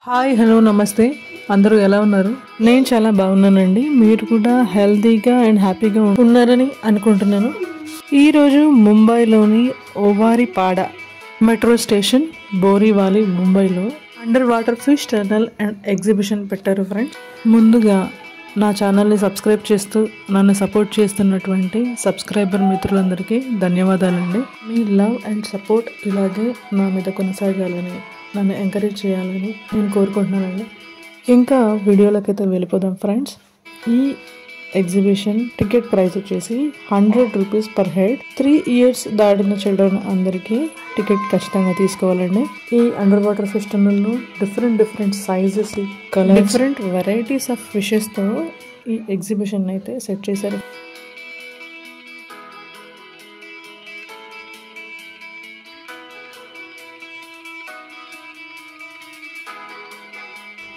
Hi hello నమస్తే అందరూ ఎలా ఉన్నారు? నేను చాలా బాగున్నానండి. మీరు కూడా హెల్తీగా అండ్ హ్యాపీగా ఉన్నారని అనుకుంటున్నాను. ఈరోజు ముంబైలోని ఓవారిపాడ మెట్రో స్టేషన్ బోరివాలి ముంబైలో under water fish tunnel and exhibition పెట్టారు ఫ్రెండ్స్. ముందుగా నా ఛానల్ని సబ్స్క్రైబ్ చేస్తూ నన్ను సపోర్ట్ చేస్తున్నటువంటి సబ్స్క్రైబర్ మిత్రులందరికీ ధన్యవాదాలండి. మీ లవ్ అండ్ సపోర్ట్ ఇలాగే నా మీద కొనసాగాలని, నన్ను ఎంకరేజ్ చేయాలని నేను కోరుకుంటున్నానండి. ఇంకా వీడియోలోకి అయితే వెళ్ళిపోదాం ఫ్రెండ్స్. ఈ ఎగ్జిబిషన్ టికెట్ ప్రైస్ వచ్చేసి 100 రూపీస్ పర్ హెడ్. 3 years దాటిన చిల్డ్రన్ అందరికీ టికెట్ ఖచ్చితంగా తీసుకోవాలండి. ఈ అండర్ వాటర్ ఫిష్ టనల్లో different sizes, colour, different varieties of ఫిషెస్తో ఈ ఎగ్జిబిషన్ అయితే సెట్ చేశారు.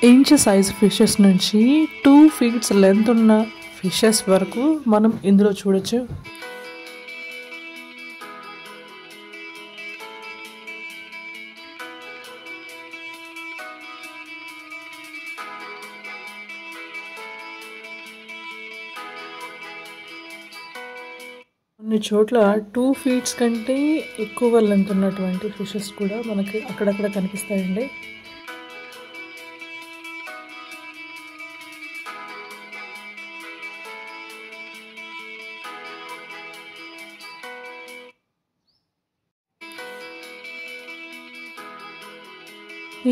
ఇంచ్ సైజ్ ఫిషెస్ నుంచి 2 feet లెంత్ ఉన్న ఫిషెస్ వరకు మనం ఇందులో చూడొచ్చు. కొన్ని చోట్ల 2 feet కంటే ఎక్కువ లెంత్ ఉన్నటువంటి ఫిషెస్ కూడా మనకి అక్కడక్కడ కనిపిస్తాయండి.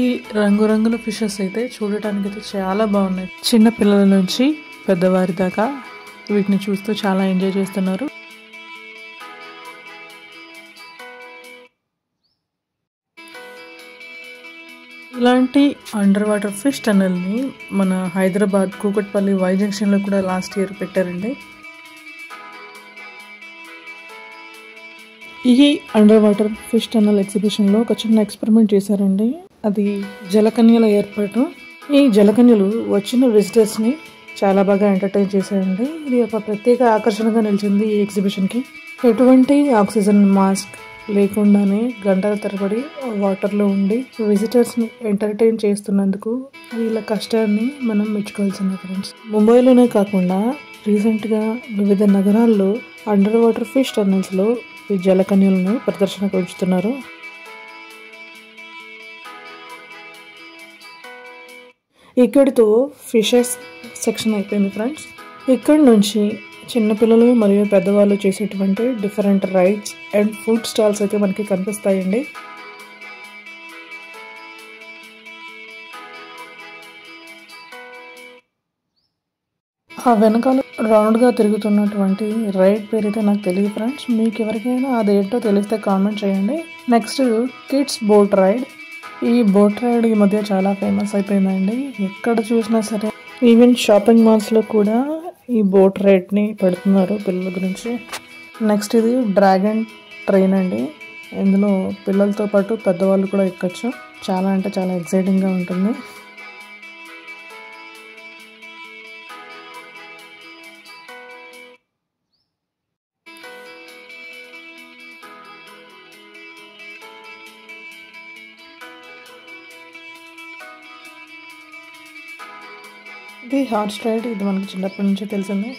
ఈ రంగురంగుల ఫిషెస్ అయితే చూడటానికి అయితే చాలా బాగున్నాయి. చిన్న పిల్లల నుంచి పెద్దవారి దాకా వీటిని చూస్తూ చాలా ఎంజాయ్ చేస్తున్నారు. ఇలాంటి అండర్ వాటర్ ఫిష్ టనల్ని మన హైదరాబాద్ కూకట్పల్లి వై జంక్షన్లో కూడా లాస్ట్ ఇయర్ పెట్టారండి. ఈ అండర్ వాటర్ ఫిష్ టనల్ ఎగ్జిబిషన్లో ఒక చిన్న ఎక్స్పెరిమెంట్ చేశారండి. అది జలకన్యల ఏర్పాటు. ఈ జలకన్యలు వచ్చిన విజిటర్స్ని చాలా బాగా ఎంటర్టైన్ చేశారండి. ఇది ఒక ప్రత్యేక ఆకర్షణగా నిలిచింది ఈ ఎగ్జిబిషన్కి. ఎటువంటి ఆక్సిజన్ మాస్క్ లేకుండానే గంటల తరబడి వాటర్లో ఉండి విజిటర్స్ని ఎంటర్టైన్ చేస్తున్నందుకు వీళ్ళ కష్టాన్ని మనం మెచ్చుకోవాల్సిందే ఫ్రెండ్స్. ముంబైలోనే కాకుండా రీసెంట్గా వివిధ నగరాల్లో అండర్ వాటర్ ఫిష్ టనల్స్లో ఈ జలకన్యలను ప్రదర్శనకు ఉంచుతున్నారు. ఇక్కడితో ఫిషెస్ సెక్షన్ అయిపోయింది ఫ్రెండ్స్. ఇక్కడి నుంచి చిన్నపిల్లలు మరియు పెద్దవాళ్ళు చేసేటువంటి different rides and food stalls అయితే మనకి కనిపిస్తాయండి. ఆ వెనకాల రౌండ్గా తిరుగుతున్నటువంటి రైడ్ పేరు అయితే నాకు తెలియదు ఫ్రెండ్స్. మీకు ఎవరికైనా అదేంటో తెలిస్తే కామెంట్ చేయండి. Next kids boat ride. ఈ బోట్ రైడ్ ఈ మధ్య చాలా ఫేమస్ అయిపోయిందండి. ఎక్కడ చూసినా సరే, ఈవెన్ షాపింగ్ మాల్స్లో కూడా ఈ బోట్ రైడ్ని పెడుతున్నారు పిల్లల గురించి. నెక్స్ట్ ఇది డ్రాగన్ ట్రైన్ అండి. ఇందులో పిల్లలతో పాటు పెద్దవాళ్ళు కూడా ఎక్కచ్చు. చాలా అంటే చాలా ఎక్సైటింగ్గా ఉంటుంది. ఇది హార్స్ రైడ్. ఇది మనకి చిన్నప్పటి నుంచి తెలిసిందే.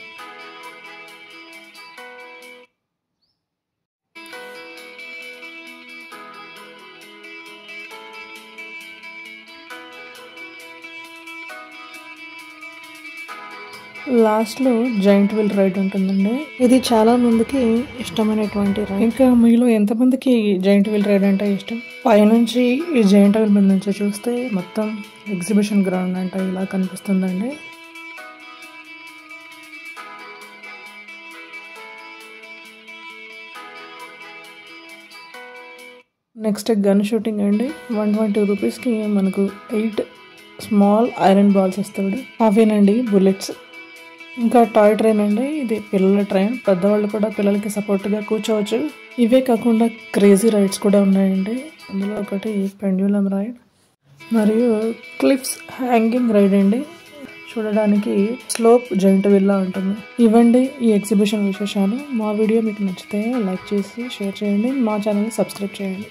లాస్ట్లో జైంట్ వీల్ రైడ్ ఉంటుందండి. ఇది చాలా మందికి ఇష్టమైనటువంటి రైడ్. ఇంకా మీలో ఎంతమందికి జైంట్ వీల్ రైడ్ అంటే ఇష్టం? పైనుంచి ఈ జైంట్ వీల్ మీద నుంచి చూస్తే మొత్తం ఎగ్జిబిషన్ గ్రౌండ్ అంటే ఇలా కనిపిస్తుందండి. నెక్స్ట్ గన్ షూటింగ్ అండి. 120 రూపీస్కి మనకు 8 స్మాల్ ఐరన్ బాల్స్ ఇస్తాడు. అవేనండి బుల్లెట్స్. ఇంకా టాయ్ ట్రైన్ అండి. ఇది పిల్లల ట్రైన్. పెద్దవాళ్ళు కూడా పిల్లలకి సపోర్ట్గా కూర్చోవచ్చు. ఇవే కాకుండా క్రేజీ రైడ్స్ కూడా ఉన్నాయండి. అందులో ఒకటి పెండ్యులమ్ రైడ్ మరియు క్లిఫ్స్ హ్యాంగింగ్ రైడ్ అండి. చూడడానికి స్లోప్ జైంట్ వీల్లా ఉంటుంది. ఇవ్వండి ఈ ఎగ్జిబిషన్ విశేషాలు. మా వీడియో మీకు నచ్చితే లైక్ చేసి షేర్ చేయండి. మా ఛానల్ని సబ్స్క్రైబ్ చేయండి.